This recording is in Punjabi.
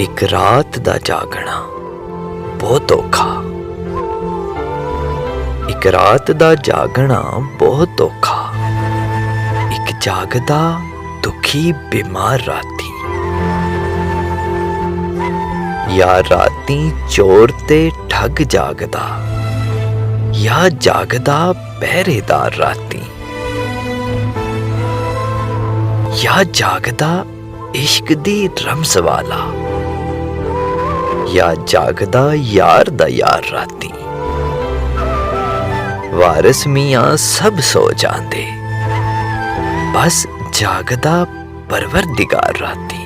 ਇੱਕ ਰਾਤ ਦਾ ਜਾਗਣਾ ਬਹੁਤ ਔਖਾ। ਇੱਕ ਰਾਤ ਦਾ ਜਾਗਣਾ ਬਹੁਤ ਔਖਾ। ਇੱਕ ਜਾਗਦਾ ਦੁਖੀ ਬਿਮਾਰ ਰਾਤੀ। ਜਾਂ ਰਾਤੀ ਚੋਰ ਤੇ ਠੱਗ ਜਾਗਦਾ, ਜਾਂ ਜਾਗਦਾ ਪਹਿਰੇਦਾਰ ਰਾਤੀ। ਜਾਂ ਜਾਗਦਾ ਇਸ਼ਕ ਦੀ ਰਮਜ਼ ਵਾਲਾ, ਜਾਂ ਜਾਗਦਾ ਯਾਰ ਦਾ ਯਾਰ ਰਾਤੀ। ਵਾਰਿਸ ਮੀਆਂ ਸਭ ਸੋ ਜਾਂਦੇ, ਬਸ ਜਾਗਦਾ ਪਰਵਰਦਿਗਾਰ ਰਾਤੀ।